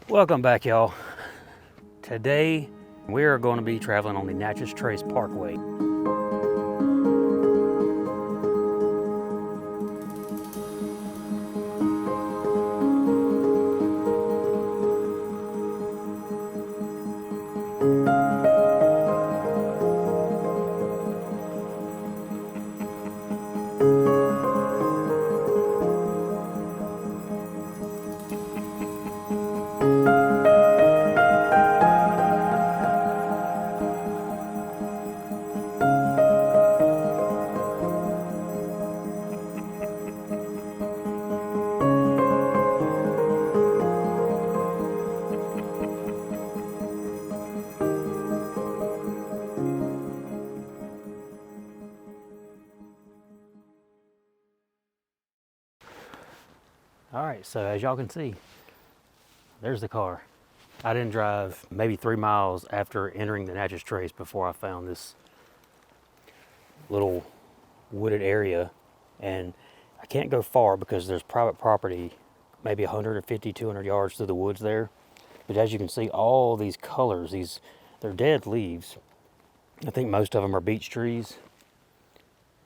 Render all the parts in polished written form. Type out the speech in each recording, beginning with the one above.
Welcome back, y'all. Today we are going to be traveling on the Natchez Trace Parkway. All right, so as y'all can see, there's the car. I didn't drive maybe 3 miles after entering the Natchez Trace before I found this little wooded area, and I can't go far because there's private property maybe 150, 200 yards through the woods there. But as you can see, all these colors, they're dead leaves. I think most of them are beech trees,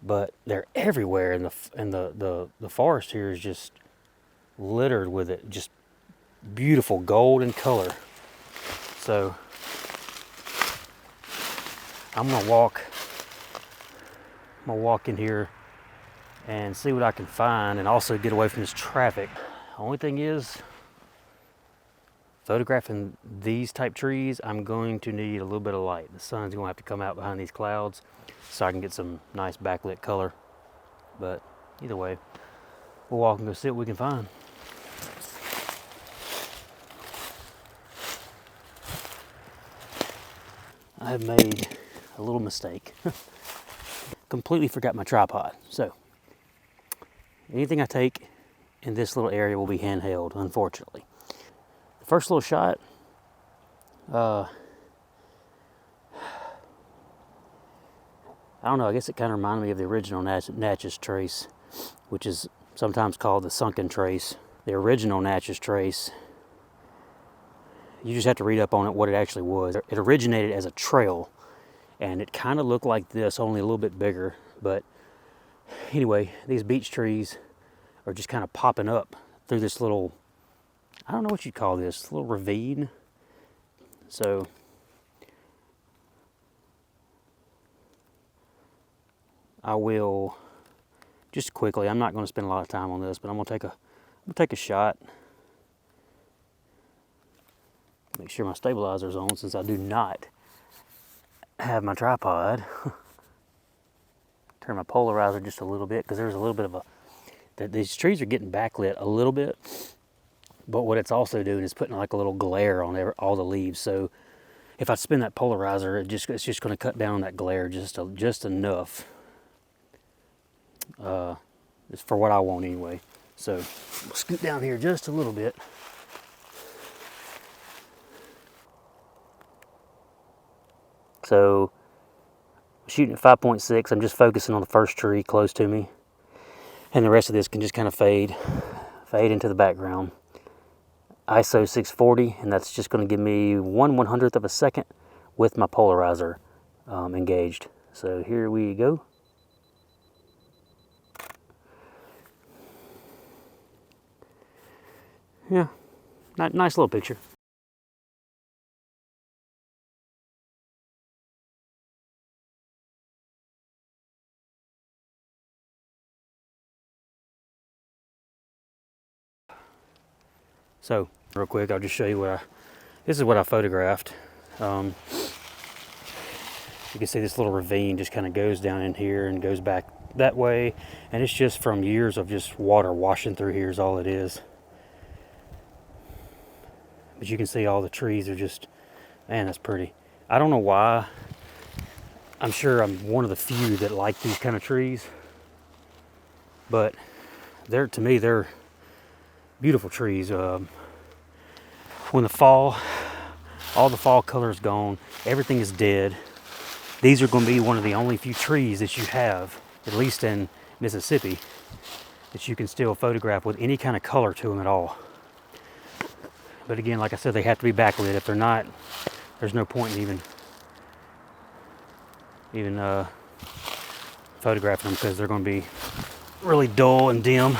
but they're everywhere, and the forest here is just littered with it, just beautiful golden color. So I'm gonna walk in here and see what I can find, and also get away from this traffic. Only thing is, photographing these type trees, I'm going to need a little bit of light. The sun's gonna have to come out behind these clouds so I can get some nice backlit color. But either way, we'll walk and go see what we can find. I have made a little mistake. Completely forgot my tripod. So anything I take in this little area will be handheld, unfortunately. The first little shot, I don't know, I guess it kind of reminded me of the original Natchez Trace, which is sometimes called the Sunken Trace. The original Natchez Trace, you just have to read up on it, what it actually was. It originated as a trail, and it kind of looked like this, only a little bit bigger. But anyway, these beech trees are just kind of popping up through this little, I don't know what you'd call this, little ravine. So I will just quickly, I'm not going to spend a lot of time on this, but I'm going to take a shot. Make sure my stabilizer's on, since I do not have my tripod. Turn my polarizer just a little bit, because there's a little bit of these trees are getting backlit a little bit, but what it's also doing is putting like a little glare on all the leaves. So if I spin that polarizer, it's just going to cut down on that glare just enough. It's for what I want anyway. So we'll scoot down here just a little bit. So shooting at 5.6, I'm just focusing on the first tree close to me, and the rest of this can just kind of fade into the background. ISO 640, and that's just going to give me 1/100th of a second with my polarizer engaged. So here we go. Yeah, nice little picture. So real quick, I'll just show you this is what I photographed. You can see this little ravine just kind of goes down in here and goes back that way, and it's just from years of just water washing through here is all it is. But you can see all the trees are just, man, that's pretty. I don't know why. I'm sure I'm one of the few that like these kind of trees, but to me they're beautiful trees. When all the fall color is gone, everything is dead. These are going to be one of the only few trees that you have, at least in Mississippi, that you can still photograph with any kind of color to them at all. But again, like I said, they have to be backlit. If they're not, there's no point in even photographing them, because they're going to be really dull and dim.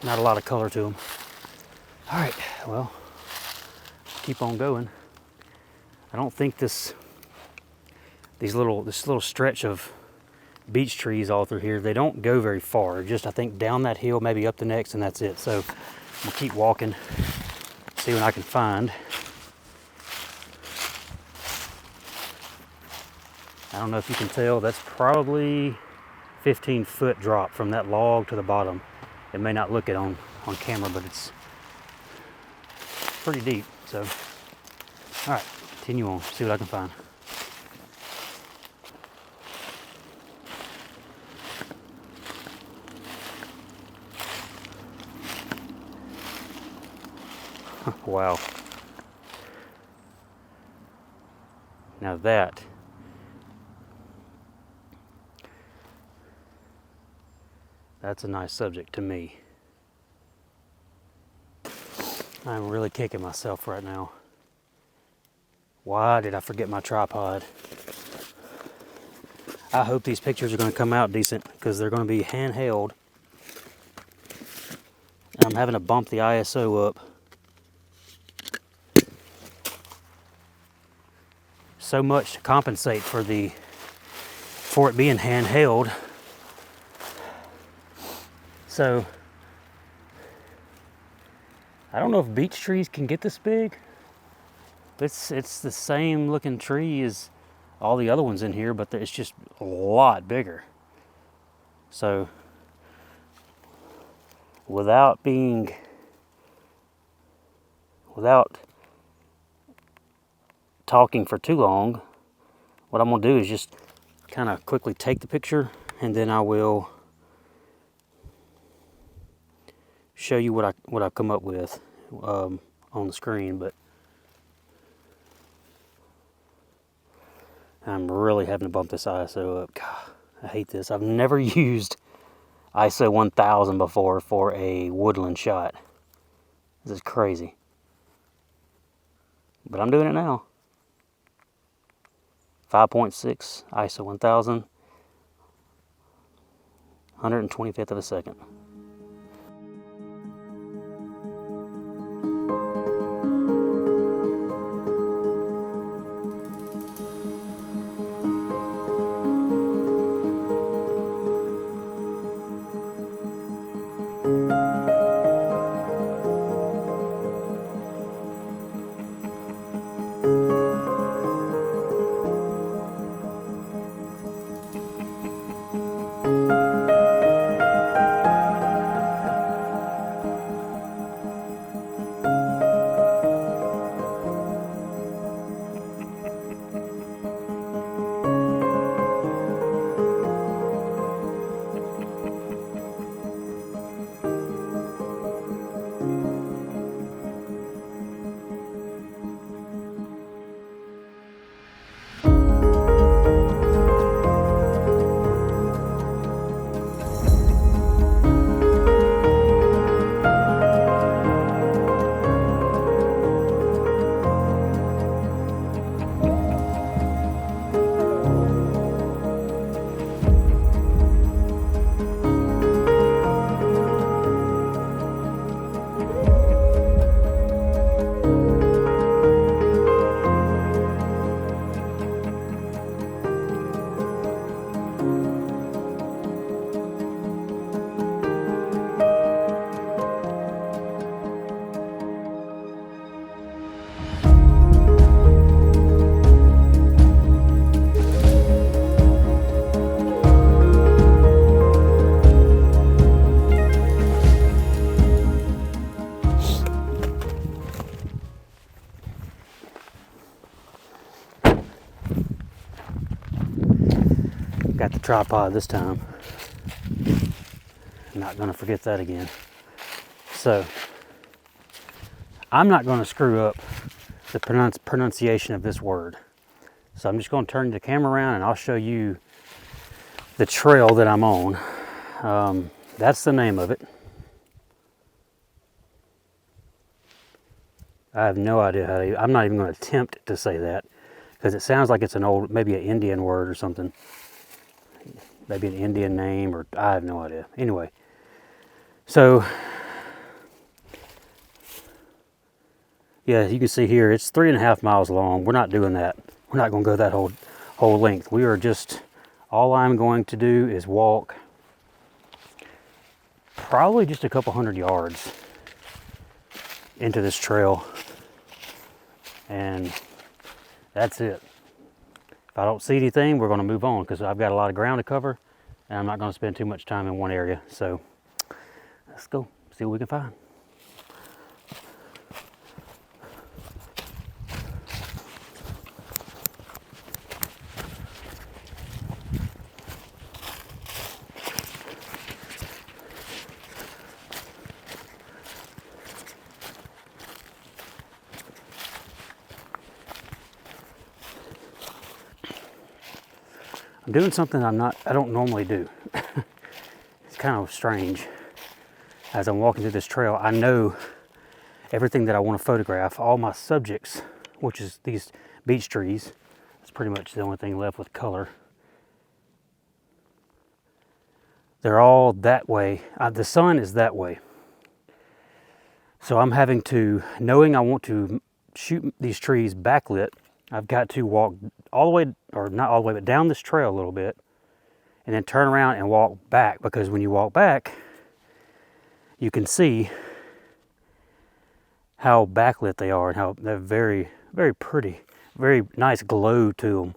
Not a lot of color to them. All right, well, keep on going. I don't think this little stretch of beech trees all through here, they don't go very far. Just, I think, down that hill, maybe up the next, and that's it. So I'm gonna keep walking, see what I can find. I don't know if you can tell, that's probably 15-foot drop from that log to the bottom. It may not look it on camera, but it's pretty deep. So, all right, continue on, see what I can find. Wow. Now that's a nice subject to me. I'm really kicking myself right now. Why did I forget my tripod? I hope these pictures are going to come out decent, because they're going to be handheld. And I'm having to bump the ISO up so much to compensate for it being handheld. So I don't know if beech trees can get this big. It's the same looking tree as all the other ones in here, but it's just a lot bigger. So without talking for too long, what I'm gonna do is just kind of quickly take the picture, and then I will show you what I've come up with on the screen. But I'm really having to bump this ISO up. God, I hate this. I've never used ISO 1000 before for a woodland shot. This is crazy. But I'm doing it now. 5.6 ISO 1000, 125th of a second. Got the tripod this time. I'm not going to forget that again. So I'm not going to screw up the pronunciation of this word. So I'm just going to turn the camera around and I'll show you the trail that I'm on. That's the name of it. I have no idea how to, I'm not even going to attempt to say that because it sounds like it's an old, maybe an Indian word or something. Maybe an Indian name, or I have no idea. Anyway, so yeah, you can see here it's 3.5 miles long. We're not doing that. We're not going to go that whole length. We are just, all I'm going to do is walk probably just a couple hundred yards into this trail, and that's it. If I don't see anything, we're going to move on because I've got a lot of ground to cover and I'm not going to spend too much time in one area. So let's go see what we can find. I'm doing something I don't normally do. It's kind of strange. As I'm walking through this trail, I know everything that I want to photograph, all my subjects, which is these beech trees. That's pretty much the only thing left with color. They're all that way. The sun is that way. So I'm having to, knowing I want to shoot these trees backlit, I've got to walk all the way, or not all the way, but down this trail a little bit, and then turn around and walk back, because when you walk back, you can see how backlit they are and how they're very, very pretty, very nice glow to them.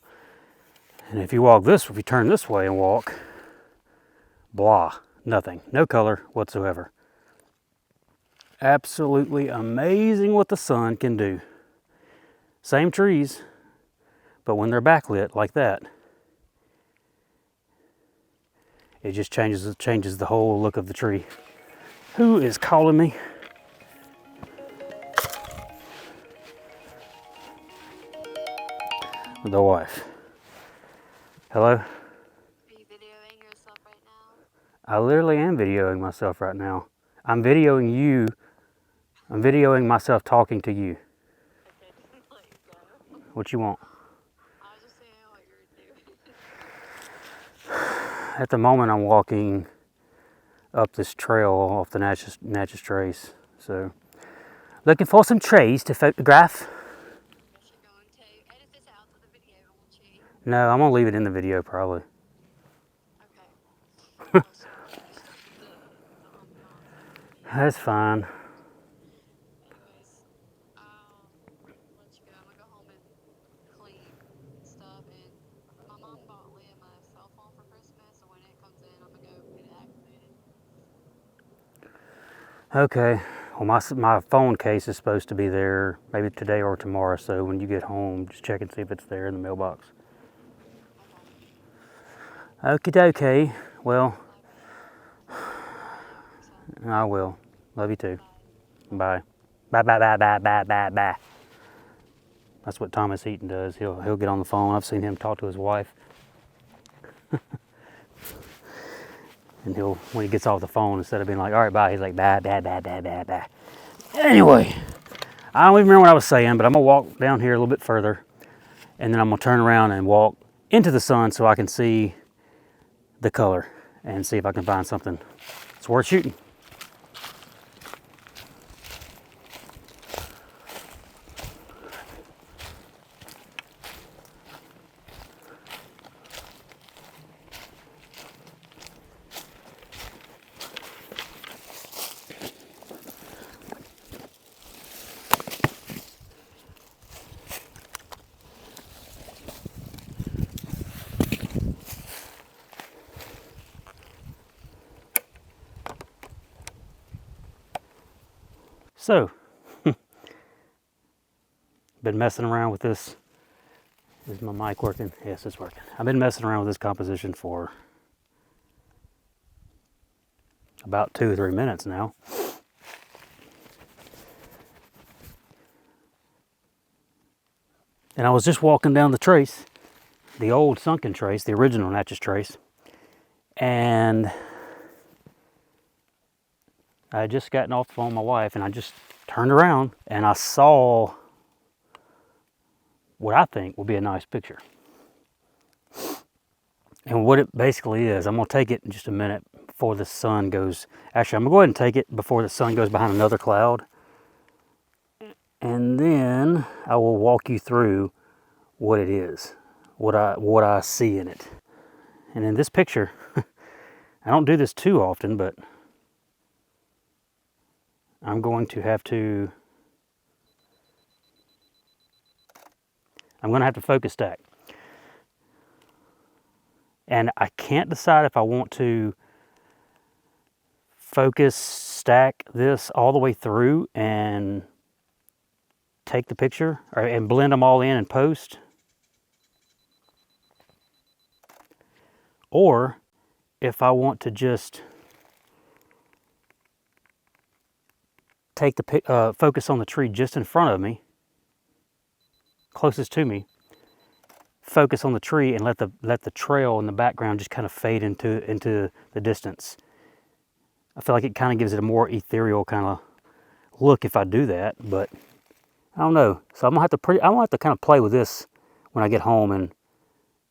And if you turn this way and walk, blah, nothing, no color whatsoever. Absolutely amazing what the sun can do. Same trees, but when they're backlit like that, it just changes the whole look of the tree. Who is calling me? The wife. Hello? Are you videoing yourself right now? I literally am videoing myself right now. I'm videoing you. I'm videoing myself talking to you. Okay, just let you go. What you want? I was just saying what you were doing. At the moment, I'm walking up this trail off the Natchez Trace. So, looking for some trees to photograph. Yes, you're going to edit this out of the video, won't you? No, I'm gonna leave it in the video probably. Okay. Oh, sorry. The ambiance. That's fine. Anyways, I'll let you go. I'm gonna go home and clean stuff. And my mom bought Leah my cell phone for Christmas, so when it comes in, I'm gonna go get it activated. Okay. Well, my phone case is supposed to be there maybe today or tomorrow. So when you get home, just check and see if it's there in the mailbox. Okay. Okie dokie. Well, Love you. I will. Love you too. Bye. Bye. Bye, bye, bye, bye, bye, bye, bye. That's what Thomas Heaton does. He'll get on the phone. I've seen him talk to his wife. And when he gets off the phone, instead of being like, all right, bye, he's like, bye, bye, bye, bye, bye, bye. Anyway, I don't even remember what I was saying, but I'm going to walk down here a little bit further. And then I'm going to turn around and walk into the sun so I can see the color and see if I can find something. It's worth shooting. So, been messing around with this. Is my mic working? Yes, it's working. I've been messing around with this composition for about 2 or 3 minutes now. And I was just walking down the trace, the old sunken trace, the original Natchez Trace, and I had just gotten off the phone with my wife, and I just turned around and I saw what I think will be a nice picture. And what it basically is, I'm gonna take it in just a minute before the sun goes. Actually, I'm gonna go ahead and take it before the sun goes behind another cloud. And then I will walk you through what it is, what I see in it. And in this picture, I don't do this too often, but I'm going to have to focus stack. And I can't decide if I want to focus stack this all the way through and take the picture and blend them all in and post, or if I want to just take the focus on the tree just in front of me, closest to me, focus on the tree and let the trail in the background just kind of fade into the distance. I feel like it kind of gives it a more ethereal kind of look if I do that, but I don't know. So I'm gonna have to kind of play with this when I get home and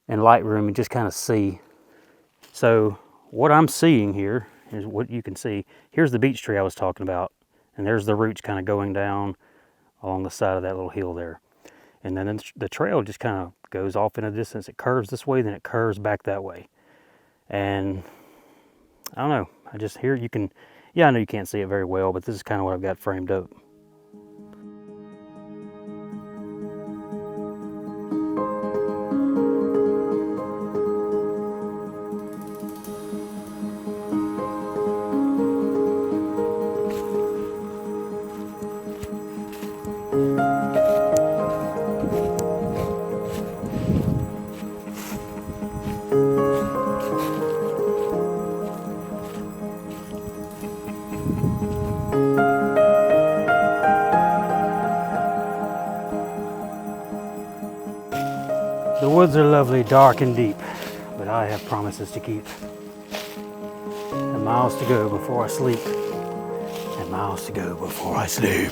in Lightroom and just kind of see. So what I'm seeing here is what you can see. Here's the beech tree I was talking about, and there's the roots kind of going down along the side of that little hill there. And then the trail just kind of goes off in a distance. It curves this way, then it curves back that way. And I don't know, I just hear you can, yeah, I know you can't see it very well, but this is kind of what I've got framed up. The woods are lovely, dark and deep, but I have promises to keep. And miles to go before I sleep, and miles to go before I sleep.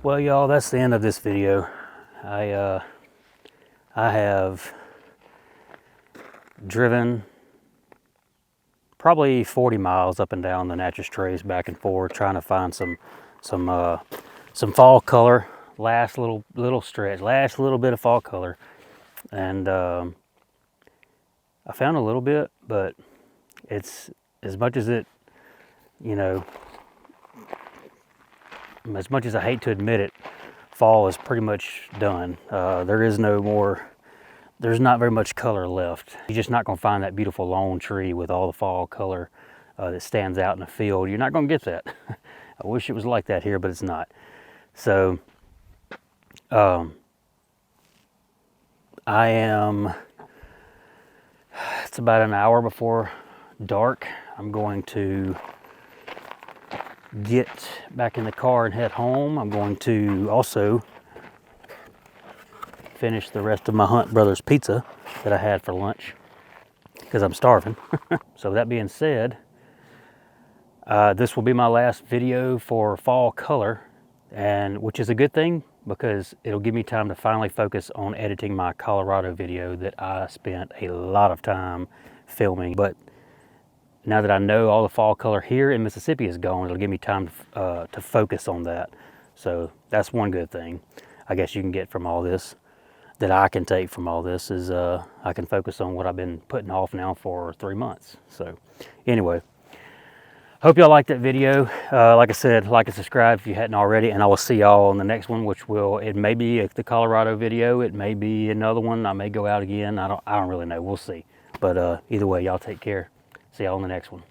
Well, y'all, that's the end of this video. I have driven probably 40 miles up and down the Natchez Trace, back and forth, trying to find some fall color. Last little stretch, last little bit of fall color, and I found a little bit, but it's as much as it, you know. As much as I hate to admit it, fall is pretty much done. There's not very much color left. You're just not gonna find that beautiful lone tree with all the fall color that stands out in the field. You're not gonna get that. I wish it was like that here, but it's not. So, it's about an hour before dark. I'm going to get back in the car and head home. I'm going to also finish the rest of my Hunt Brothers pizza that I had for lunch because I'm starving. So that being said, this will be my last video for fall color, and which is a good thing because it'll give me time to finally focus on editing my Colorado video that I spent a lot of time filming. But now that I know all the fall color here in Mississippi is gone, it'll give me time to focus on that. So that's one good thing I guess you can get from all this, that I can take from all this, is I can focus on what I've been putting off now for 3 months. So anyway, hope y'all liked that video. Like I said, like and subscribe if you hadn't already, and I will see y'all on the next one, which it may be the Colorado video, it may be another one, I may go out again, I don't really know, we'll see. But either way, y'all take care. See y'all on the next one.